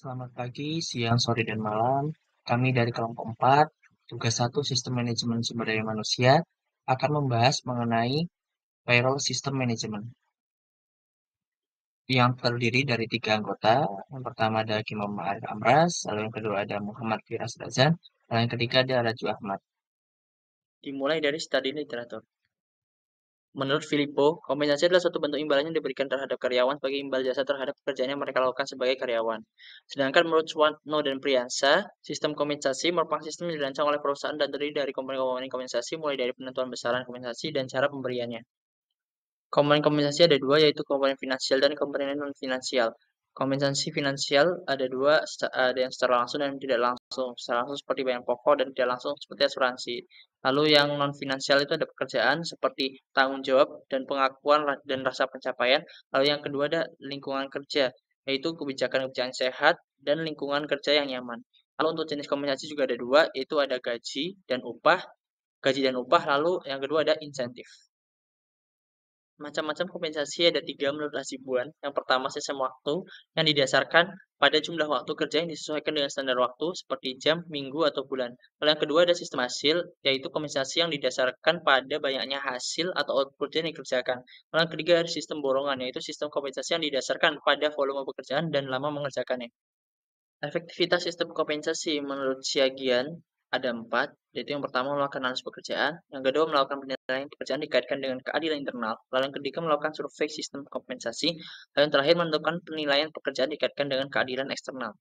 Selamat pagi, siang, sore, dan malam. Kami dari kelompok 4, tugas 1 Sistem Manajemen Sumber Daya Manusia, akan membahas mengenai payroll system management yang terdiri dari 3 anggota. Yang pertama ada Kimam Arif Amras, lalu yang kedua ada Muhammad Firas Razan, lalu yang ketiga ada Raju Ahmad. Dimulai dari study literatur. Menurut Filippo, kompensasi adalah suatu bentuk imbalan yang diberikan terhadap karyawan sebagai imbal jasa terhadap pekerjaan yang mereka lakukan sebagai karyawan. Sedangkan menurut Swantno dan Priyansa, sistem kompensasi merupakan sistem yang dirancang oleh perusahaan dan terdiri dari komponen-komponen kompensasi mulai dari penentuan besaran kompensasi dan cara pemberiannya. Komponen kompensasi ada dua, yaitu komponen finansial dan komponen non-finansial. Kompensasi finansial ada dua, ada yang secara langsung dan tidak langsung. Secara langsung seperti bayaran pokok dan tidak langsung seperti asuransi. Lalu yang non-finansial itu ada pekerjaan seperti tanggung jawab dan pengakuan dan rasa pencapaian. Lalu yang kedua ada lingkungan kerja, yaitu kebijakan-kebijakan sehat dan lingkungan kerja yang nyaman. Lalu untuk jenis kompensasi juga ada dua, yaitu ada gaji dan upah, lalu yang kedua ada insentif. Macam-macam kompensasi ada tiga menurut Hasibuan. Yang pertama sistem waktu yang didasarkan pada jumlah waktu kerja yang disesuaikan dengan standar waktu seperti jam, minggu, atau bulan. Lalu yang kedua ada sistem hasil, yaitu kompensasi yang didasarkan pada banyaknya hasil atau output yang dikerjakan. Lalu yang ketiga ada sistem borongan, yaitu sistem kompensasi yang didasarkan pada volume pekerjaan dan lama mengerjakannya. Efektivitas sistem kompensasi menurut Siagian ada empat, yaitu yang pertama melakukan analisis pekerjaan, yang kedua melakukan penilaian pekerjaan dikaitkan dengan keadilan internal, lalu yang ketiga melakukan survei sistem kompensasi, lalu yang terakhir menentukan penilaian pekerjaan dikaitkan dengan keadilan eksternal.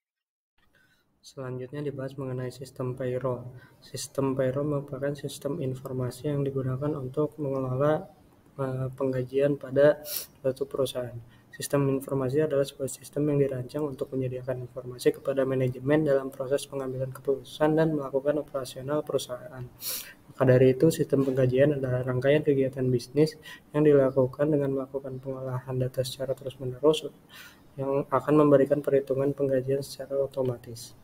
Selanjutnya dibahas mengenai sistem payroll. Sistem payroll merupakan sistem informasi yang digunakan untuk mengelola penggajian pada suatu perusahaan. Sistem informasi adalah sebuah sistem yang dirancang untuk menyediakan informasi kepada manajemen dalam proses pengambilan keputusan dan melakukan operasional perusahaan. Maka dari itu, sistem penggajian adalah rangkaian kegiatan bisnis yang dilakukan dengan melakukan pengolahan data secara terus-menerus yang akan memberikan perhitungan penggajian secara otomatis.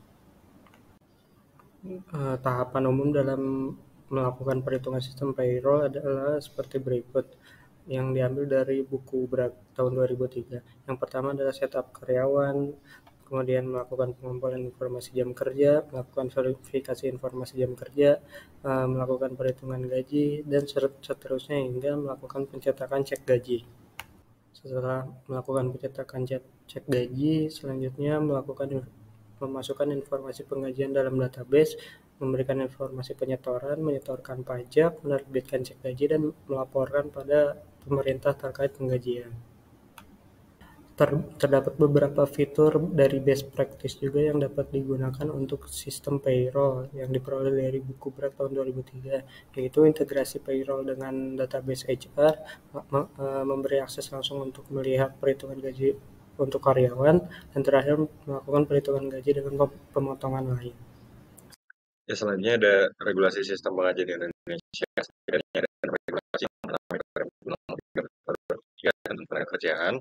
Tahapan umum dalam melakukan perhitungan sistem payroll adalah seperti berikut yang diambil dari buku BRAK tahun 2003. Yang pertama adalah setup karyawan, kemudian melakukan pengumpulan informasi jam kerja, melakukan verifikasi informasi jam kerja, melakukan perhitungan gaji, dan seterusnya hingga melakukan pencetakan cek gaji. Setelah melakukan pencetakan cek gaji, selanjutnya memasukkan informasi penggajian dalam database, memberikan informasi penyetoran, menyetorkan pajak, menerbitkan cek gaji, dan melaporkan pada pemerintah terkait penggajian. Terdapat beberapa fitur dari best practice juga yang dapat digunakan untuk sistem payroll yang diperoleh dari buku BRAK tahun 2003, yaitu integrasi payroll dengan database HR, memberi akses langsung untuk melihat perhitungan gaji untuk karyawan, dan terakhir melakukan perhitungan gaji dengan pemotongan lain. Ya, selanjutnya ada regulasi sistem pengajian di Indonesia. Setidaknya ada regulasi yang pertama tentang kerjaan.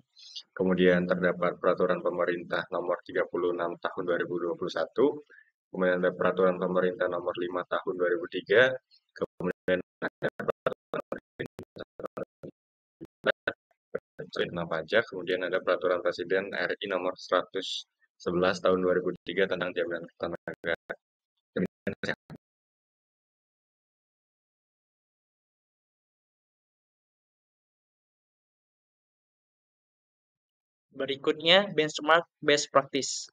Kemudian terdapat peraturan pemerintah nomor 36 tahun 2021. Kemudian ada peraturan pemerintah nomor 5 tahun 2003. Kemudian ada peraturan tentang pajak. Kemudian ada peraturan Presiden RI nomor 111 tahun 2003 tentang jaminan ketenaga kerjaan. Berikutnya benchmark best practice.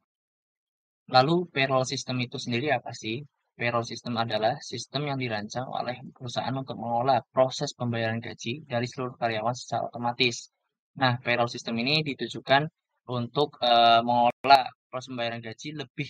Lalu payroll system itu sendiri apa sih? Payroll system adalah sistem yang dirancang oleh perusahaan untuk mengelola proses pembayaran gaji dari seluruh karyawan secara otomatis. Nah, payroll system ini ditujukan untuk mengelola proses pembayaran gaji lebih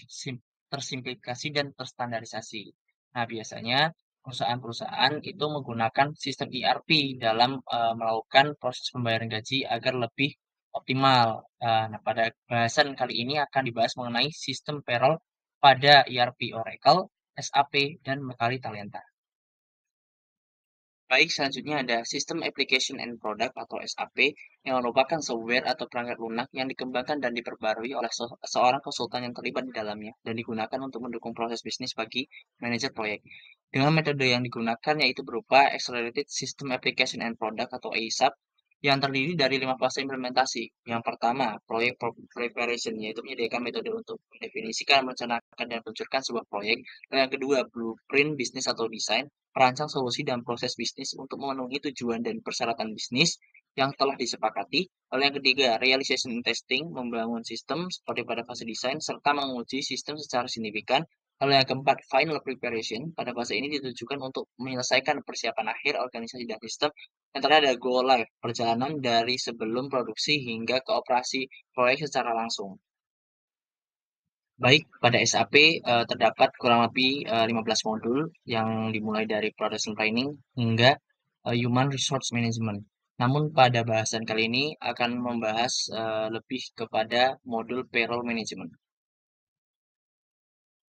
tersimplifikasi dan terstandarisasi. Nah, biasanya perusahaan-perusahaan itu menggunakan sistem ERP dalam melakukan proses pembayaran gaji agar lebih optimal. Nah, pada bahasan kali ini akan dibahas mengenai sistem payroll pada ERP Oracle, SAP, dan Mercari Talenta. Baik, selanjutnya ada System Application and Product atau SAP yang merupakan software atau perangkat lunak yang dikembangkan dan diperbarui oleh seorang konsultan yang terlibat di dalamnya dan digunakan untuk mendukung proses bisnis bagi manajer proyek. Dengan metode yang digunakan yaitu berupa Accelerated System Application and Product atau ASAP, yang terdiri dari 5 fase implementasi. Yang pertama, proyek preparation, yaitu menyediakan metode untuk mendefinisikan, merencanakan, dan meluncurkan sebuah proyek. Dan yang kedua, blueprint bisnis atau desain, merancang solusi dan proses bisnis untuk memenuhi tujuan dan persyaratan bisnis yang telah disepakati. Lalu yang ketiga, realization and testing, membangun sistem seperti pada fase desain, serta menguji sistem secara signifikan. Lalu yang keempat, final preparation, pada fase ini ditujukan untuk menyelesaikan persiapan akhir organisasi dan sistem. Yang terakhir ada go live, perjalanan dari sebelum produksi hingga ke operasi proyek secara langsung. Baik, pada SAP terdapat kurang lebih 15 modul yang dimulai dari production planning hingga human resource management. Namun pada bahasan kali ini akan membahas lebih kepada modul payroll management.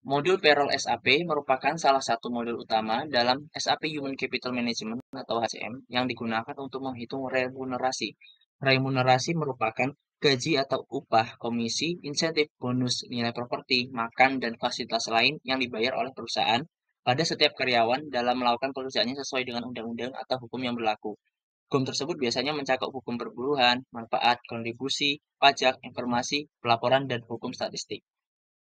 Modul payroll SAP merupakan salah satu modul utama dalam SAP Human Capital Management atau HCM yang digunakan untuk menghitung remunerasi. Remunerasi merupakan gaji atau upah, komisi, insentif, bonus, nilai properti, makan, dan fasilitas lain yang dibayar oleh perusahaan pada setiap karyawan dalam melakukan pekerjaannya sesuai dengan undang-undang atau hukum yang berlaku. Hukum tersebut biasanya mencakup hukum perburuhan, manfaat, kontribusi, pajak, informasi, pelaporan, dan hukum statistik.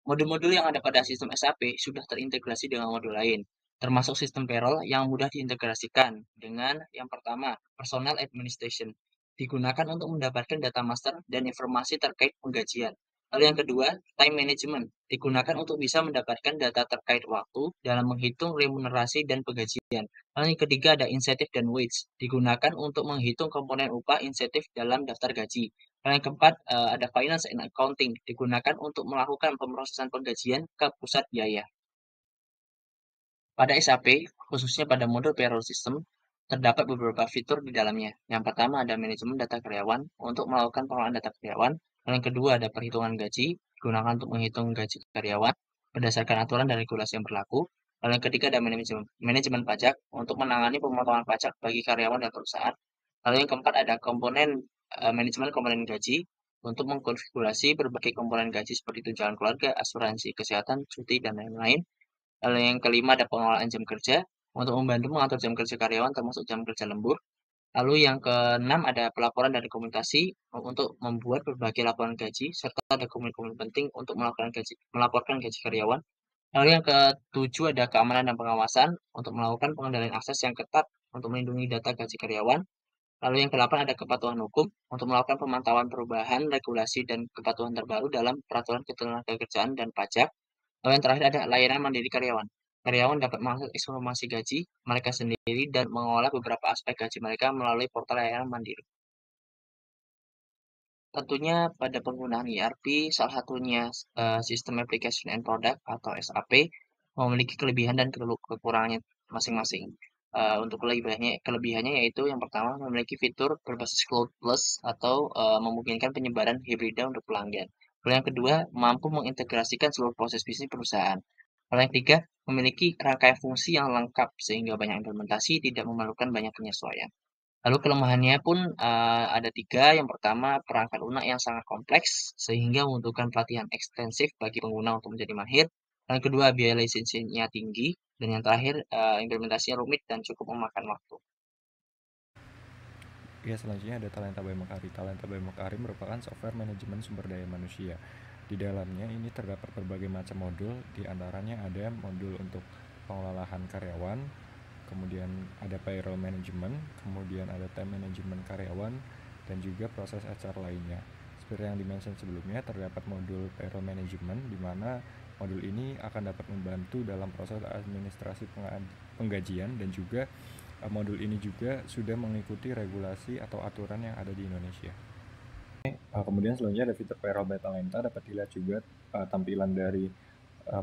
Modul-modul yang ada pada sistem SAP sudah terintegrasi dengan modul lain, termasuk sistem payroll yang mudah diintegrasikan dengan yang pertama, personal administration, digunakan untuk mendapatkan data master dan informasi terkait penggajian. Lalu yang kedua, time management, digunakan untuk bisa mendapatkan data terkait waktu dalam menghitung remunerasi dan penggajian. Lalu yang ketiga ada insentif dan wage, digunakan untuk menghitung komponen upah insentif dalam daftar gaji. Dan yang keempat, ada finance and accounting, digunakan untuk melakukan pemrosesan penggajian ke pusat biaya. Pada SAP, khususnya pada modul payroll system, terdapat beberapa fitur di dalamnya. Yang pertama ada manajemen data karyawan untuk melakukan pengelolaan data karyawan. Dan yang kedua ada perhitungan gaji, digunakan untuk menghitung gaji karyawan berdasarkan aturan dan regulasi yang berlaku. Lalu yang ketiga ada manajemen pajak untuk menangani pemotongan pajak bagi karyawan dan perusahaan. Lalu yang keempat ada komponen manajemen komponen gaji untuk mengkonfigurasi berbagai komponen gaji seperti tunjangan keluarga, asuransi kesehatan, cuti, dan lain-lain. Lalu yang kelima ada pengelolaan jam kerja untuk membantu mengatur jam kerja karyawan termasuk jam kerja lembur. Lalu yang keenam ada pelaporan dan dokumentasi untuk membuat berbagai laporan gaji serta ada dokumen-dokumen penting untuk melaporkan gaji karyawan. Lalu yang ketujuh ada keamanan dan pengawasan untuk melakukan pengendalian akses yang ketat untuk melindungi data gaji karyawan. Lalu yang kedelapan ada kepatuhan hukum untuk melakukan pemantauan perubahan regulasi dan kepatuhan terbaru dalam peraturan ketenagakerjaan dan pajak. Lalu yang terakhir ada layanan mandiri karyawan. Karyawan dapat mengakses informasi gaji mereka sendiri dan mengolah beberapa aspek gaji mereka melalui portal layanan mandiri. Tentunya pada penggunaan ERP, salah satunya System Application and Product atau SAP, memiliki kelebihan dan kekurangannya masing-masing. Untuk kelebihannya yaitu yang pertama memiliki fitur berbasis Cloud Plus atau memungkinkan penyebaran hibrida untuk pelanggan. Lalu yang kedua, mampu mengintegrasikan seluruh proses bisnis perusahaan. Lalu yang ketiga, memiliki rangkaian fungsi yang lengkap sehingga banyak implementasi tidak memerlukan banyak penyesuaian. Lalu kelemahannya pun ada 3. Yang pertama, perangkat lunak yang sangat kompleks sehingga membutuhkan pelatihan ekstensif bagi pengguna untuk menjadi mahir. Yang kedua, biaya lisensinya tinggi. Dan yang terakhir, implementasinya rumit dan cukup memakan waktu. Ya, selanjutnya ada Talenta by Mekari. Talenta by Mekari merupakan software manajemen sumber daya manusia. Di dalamnya ini terdapat berbagai macam modul, di antaranya ada modul untuk pengelolaan karyawan, kemudian ada payroll management, kemudian ada time management karyawan, dan juga proses HR lainnya. Seperti yang dimention sebelumnya, terdapat modul payroll management, di mana modul ini akan dapat membantu dalam proses administrasi penggajian, dan juga modul ini juga sudah mengikuti regulasi atau aturan yang ada di Indonesia. Kemudian selanjutnya ada fitur payroll by Talenta. Dapat dilihat juga tampilan dari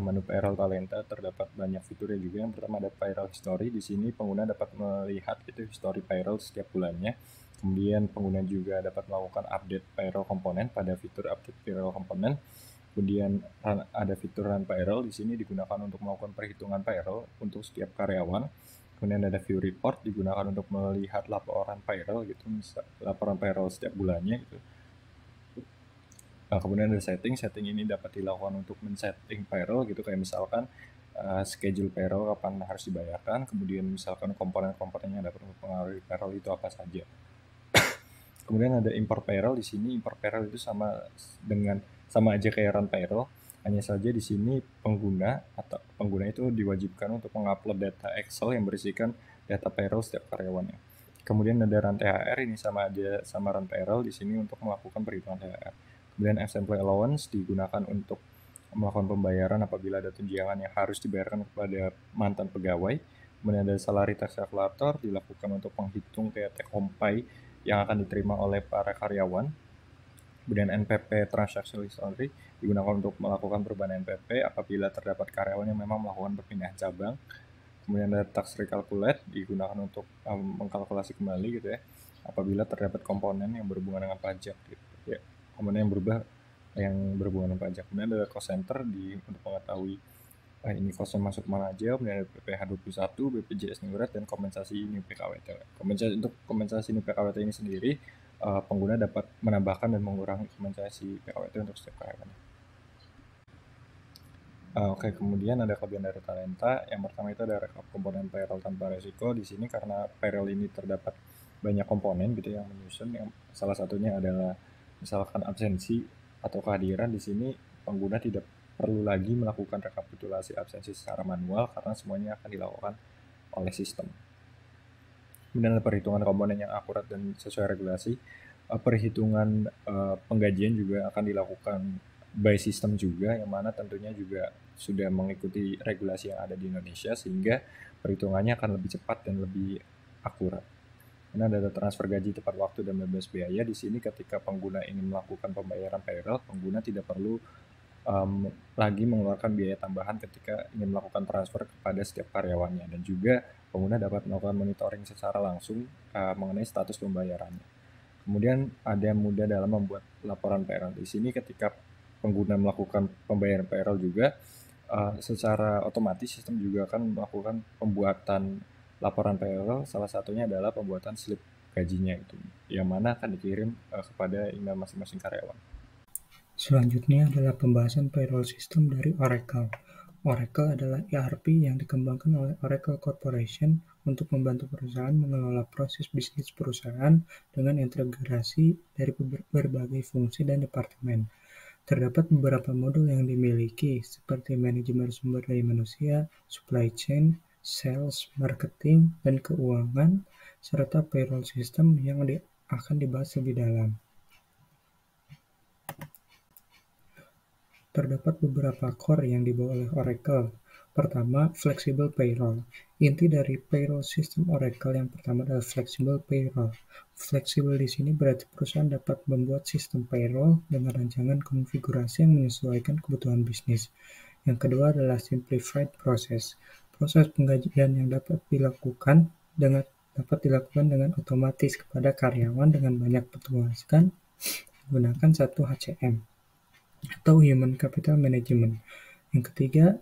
menu payroll Talenta, terdapat banyak fiturnya juga. Yang pertama ada payroll history. Di sini pengguna dapat melihat itu history payroll setiap bulannya. Kemudian pengguna juga dapat melakukan update payroll komponen pada fitur update payroll komponen. Kemudian ada fitur run payroll. Di sini digunakan untuk melakukan perhitungan payroll untuk setiap karyawan. Kemudian ada view report, digunakan untuk melihat laporan payroll gitu, laporan payroll setiap bulannya gitu. Kemudian ada setting ini dapat dilakukan untuk men-setting payroll gitu, kayak misalkan schedule payroll kapan harus dibayarkan, kemudian misalkan komponen-komponen yang dapat mempengaruhi payroll itu apa saja. Kemudian ada import payroll. Di sini import payroll itu sama aja kayak run payroll, hanya saja di sini pengguna itu diwajibkan untuk mengupload data Excel yang berisikan data payroll setiap karyawannya. Kemudian ada run THR, ini sama aja sama run payroll, di sini untuk melakukan perhitungan THR. Kemudian employee allowance digunakan untuk melakukan pembayaran apabila ada tunjangan yang harus dibayarkan kepada mantan pegawai. Kemudian ada salary tax calculator, dilakukan untuk menghitung kayak take home pay yang akan diterima oleh para karyawan. Kemudian NPP transaction history digunakan untuk melakukan perubahan NPP apabila terdapat karyawan yang memang melakukan perpindahan cabang. Kemudian ada tax recalculate digunakan untuk mengkalkulasi kembali gitu ya apabila terdapat komponen yang berhubungan dengan pajak gitu ya, komponen yang berhubungan dengan pajak. Kemudian ada cost center untuk mengetahui ini costnya masuk mana aja. Kemudian ada PPh 21, BPJS Ningrat, dan kompensasi ini PKWT. Untuk kompensasi ini PKWT ini sendiri, pengguna dapat menambahkan dan mengurangi kompensasi PKWT untuk setiap karyawan. Oke, kemudian ada kelebihan dari talenta. Yang pertama itu ada rekap komponen payroll tanpa resiko. Di sini karena payroll ini terdapat banyak komponen gitu yang menyusun. Yang salah satunya adalah misalkan absensi atau kehadiran. Di sini pengguna tidak perlu lagi melakukan rekapitulasi absensi secara manual karena semuanya akan dilakukan oleh sistem. Kemudian ada perhitungan komponen yang akurat dan sesuai regulasi. Perhitungan penggajian juga akan dilakukan by system juga, yang mana tentunya juga sudah mengikuti regulasi yang ada di Indonesia sehingga perhitungannya akan lebih cepat dan lebih akurat. Kemudian ada transfer gaji tepat waktu dan bebas biaya. Di sini ketika pengguna ingin melakukan pembayaran payroll, pengguna tidak perlu lagi mengeluarkan biaya tambahan ketika ingin melakukan transfer kepada setiap karyawannya, dan juga pengguna dapat melakukan monitoring secara langsung mengenai status pembayarannya. Kemudian ada yang mudah dalam membuat laporan payroll. Di sini ketika pengguna melakukan pembayaran payroll juga secara otomatis sistem juga akan melakukan pembuatan laporan payroll. Salah satunya adalah pembuatan slip gajinya itu, yang mana akan dikirim kepada email masing-masing karyawan. Selanjutnya adalah pembahasan payroll system dari Oracle. Oracle adalah ERP yang dikembangkan oleh Oracle Corporation untuk membantu perusahaan mengelola proses bisnis perusahaan dengan integrasi dari berbagai fungsi dan departemen. Terdapat beberapa modul yang dimiliki, seperti manajemen sumber daya manusia, supply chain, sales, marketing, dan keuangan, serta payroll system yang akan dibahas lebih dalam. Terdapat beberapa core yang dibawa oleh Oracle. Pertama, Flexible Payroll. Inti dari payroll system Oracle yang pertama adalah Flexible Payroll. Fleksibel di sini berarti perusahaan dapat membuat sistem payroll dengan rancangan konfigurasi yang menyesuaikan kebutuhan bisnis. Yang kedua adalah Simplified Process. Proses penggajian yang dapat dilakukan dengan otomatis kepada karyawan dengan banyak petugaskan menggunakan satu HCM atau Human Capital Management. Yang ketiga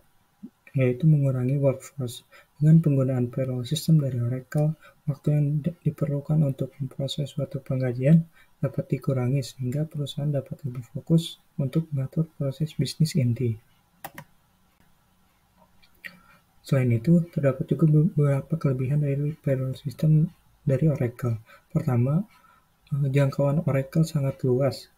yaitu mengurangi workforce. Dengan penggunaan payroll system dari Oracle, waktu yang diperlukan untuk memproses suatu penggajian dapat dikurangi sehingga perusahaan dapat lebih fokus untuk mengatur proses bisnis inti. Selain itu, terdapat juga beberapa kelebihan dari payroll system dari Oracle. Pertama, jangkauan Oracle sangat luas.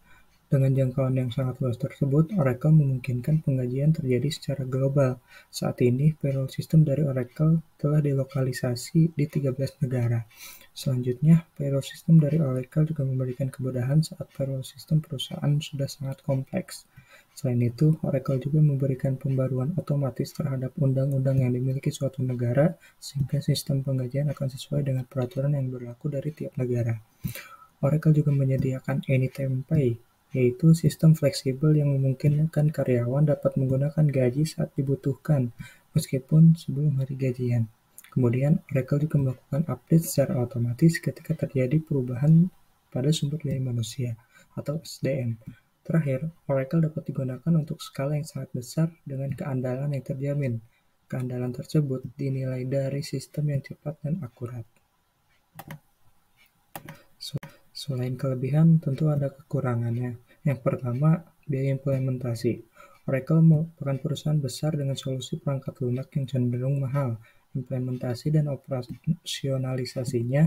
Dengan jangkauan yang sangat luas tersebut, Oracle memungkinkan penggajian terjadi secara global. Saat ini, payroll system dari Oracle telah dilokalisasi di 13 negara. Selanjutnya, payroll system dari Oracle juga memberikan kemudahan saat payroll system perusahaan sudah sangat kompleks. Selain itu, Oracle juga memberikan pembaruan otomatis terhadap undang-undang yang dimiliki suatu negara, sehingga sistem penggajian akan sesuai dengan peraturan yang berlaku dari tiap negara. Oracle juga menyediakan Anytime Pay, yaitu sistem fleksibel yang memungkinkan karyawan dapat menggunakan gaji saat dibutuhkan, meskipun sebelum hari gajian. Kemudian, Oracle juga melakukan update secara otomatis ketika terjadi perubahan pada sumber daya manusia, atau SDM. Terakhir, Oracle dapat digunakan untuk skala yang sangat besar dengan keandalan yang terjamin. Keandalan tersebut dinilai dari sistem yang cepat dan akurat. Selain kelebihan, tentu ada kekurangannya. Yang pertama, biaya implementasi. Oracle merupakan perusahaan besar dengan solusi perangkat lunak yang cenderung mahal. Implementasi dan operasionalisasinya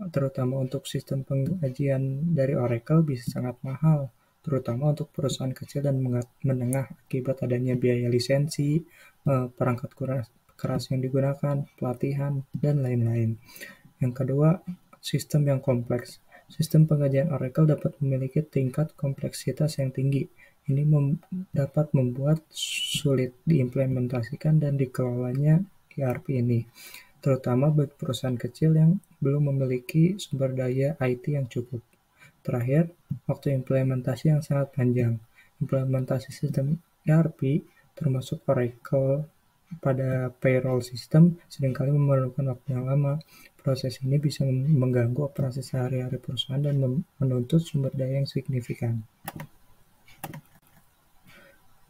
terutama untuk sistem penggajian dari Oracle bisa sangat mahal, terutama untuk perusahaan kecil dan menengah akibat adanya biaya lisensi, perangkat keras yang digunakan, pelatihan, dan lain-lain. Yang kedua, sistem yang kompleks. Sistem penggajian Oracle dapat memiliki tingkat kompleksitas yang tinggi. Ini dapat membuat sulit diimplementasikan dan dikelolanya ERP ini, terutama bagi perusahaan kecil yang belum memiliki sumber daya IT yang cukup. Terakhir, waktu implementasi yang sangat panjang. Implementasi sistem ERP, termasuk Oracle pada payroll system, seringkali memerlukan waktu yang lama. Proses ini bisa mengganggu operasi sehari-hari perusahaan dan menuntut sumber daya yang signifikan.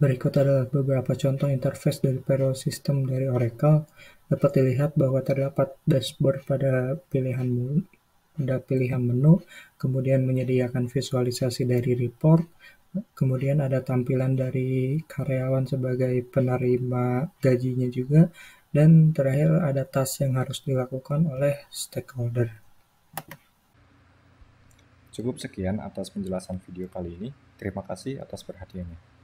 Berikut adalah beberapa contoh interface dari payroll system dari Oracle. Dapat dilihat bahwa terdapat dashboard pada pilihan menu, kemudian menyediakan visualisasi dari report, kemudian ada tampilan dari karyawan sebagai penerima gajinya juga, dan terakhir ada task yang harus dilakukan oleh stakeholder. Cukup sekian atas penjelasan video kali ini. Terima kasih atas perhatiannya.